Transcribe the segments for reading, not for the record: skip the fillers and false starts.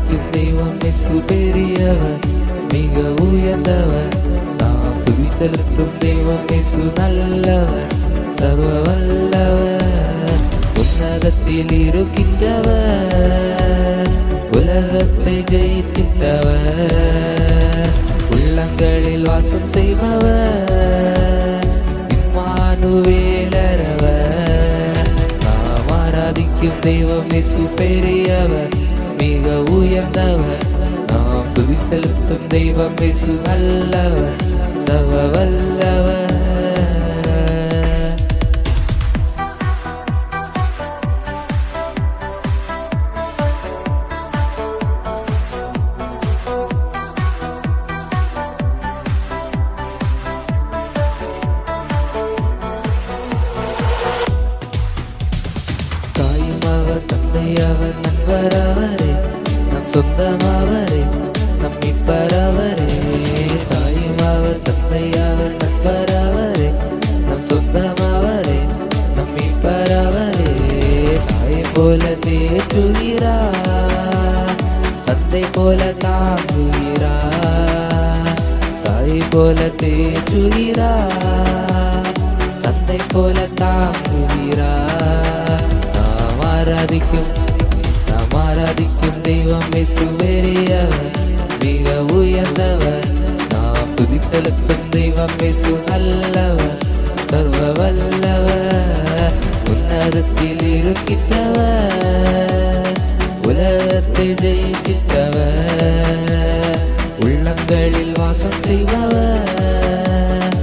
ஆராதிக்கும் தெய்வம் இயேசு பெரியவர், மிக உயர்ந்தவர். நாம் துதி செலுத்தும் தெய்வம் இயேசு நல்லவர், சர்வ வல்லவர். உன்னதத்தில் இருக்கின்றவர், உலகத்தை ஜெயித்திட்டவர், உள்ளங்களில் வாசம் செய்பவர், இம்மானுவேலரவர். நாம் ஆராதிக்கும் தெய்வம் இயேசு பெரியவர், மிக உயர்ந்தவர். நாம் துதி செலுத்தும் தெய்வம் இயேசு நல்லவர், சர்வ வல்லவர். தாயுமாவர், தந்தையாவர், நண்பரவரே, நம் சொந்தமாவரே, நம் மீட்பரவரே. தாயுமாவர், தந்தையாவர், நண்பரவரே, நம் சொந்தமாவரே, நம் மீட்பரவரே. தாயை போல தேற்றுகிறார், தந்தை போல தாங்குகிறார். தாயை போல தேற்றுகிறார், தந்தை போல தாங்குகிறார். நாம் ஆராதிக்கும் தெய்வம் இயேசு பெரியவர், மிக உயர்ந்தவர். நாம் துதி செலுத்தும் தெய்வம் இயேசு நல்லவர், சர்வ வல்லவர். உன்னதத்தில் இருக்கின்றவர், உலகத்தை ஜெயிக்கின்றவர், உள்ளங்களில் வாசம் செய்பவர்,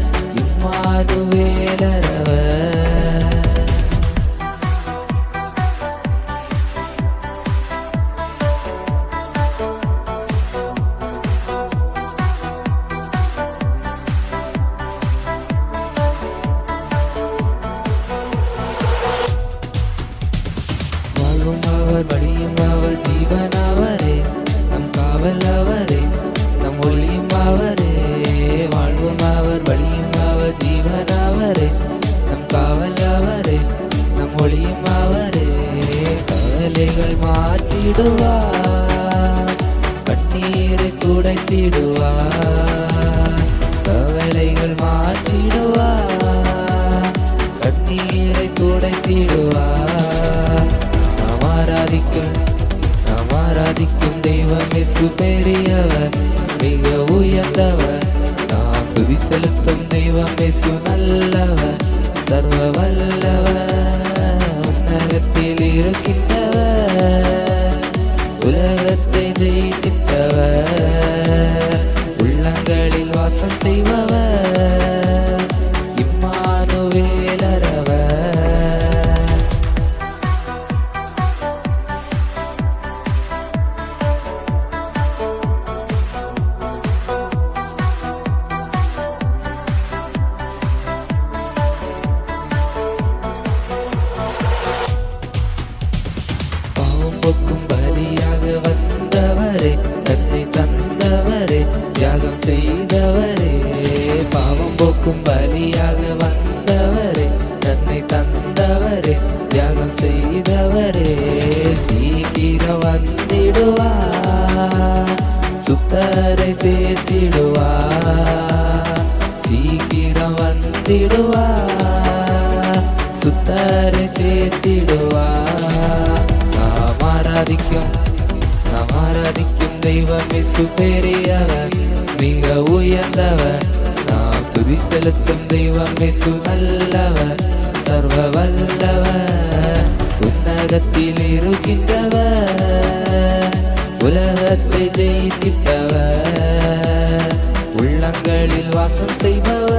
இம்மானுவேலரவர். வாழ்வும் அவர், வழியும் அவர், ஜீவனாவரே, நம் காவல் அவரே, நம் ஒளியும் அவரே. வாழ்வும் அவர், வழியும் அவர், ஜீவனாவரே, நம் காவல் அவரே, நம் ஒளியும் அவரே. கவலைகள் மாற்றிடுவார், கண்ணீரை துடைத்திடுவார். கவலைகள் மாற்றிடுவார், கண்ணீரை துடைத்திடுவார். நாம் ஆராதிக்கும் தெய்வம் இயேசு பெரியவர், மிக உயர்ந்தவர். நாம் துதி செலுத்தும் தெய்வம் இயேசு நல்லவர், சர்வ வல்லவர். உன்னதத்தில் இருக்கின்றவர், உலகத்தை ஜெயித்திட்டவர், உள்ளங்களில் வாசம் செய்பவர், இம்மானுவேலரவர். பாவம் போக்கும் பலியாக வந்தவரே, தன்னை தந்தவரே, தியாகம் செய்தவரே. பாவம் போக்கும் பலியாக வந்தவரே, தன்னை தந்தவரே, தியாகம் செய்தவரே. சீக்கிரம் வந்திடுவார், சுத்தரை சேர்த்திடுவார். சீக்கிரம் வந்திடுவார், சுத்தரை சேர்த்திடுவார். நாம் ஆராதிக்கும் தெய்வம் இயேசு பெரியவர், மிக உயர்ந்தவர். நாம் துதி செலுத்தும் தெய்வம் இயேசு நல்லவர், சர்வ வல்லவர். உன்னதத்தில் இருக்கின்றவர், உலகத்தை ஜெயித்திட்டவர், உள்ளங்களில் வாசம் செய்பவர்,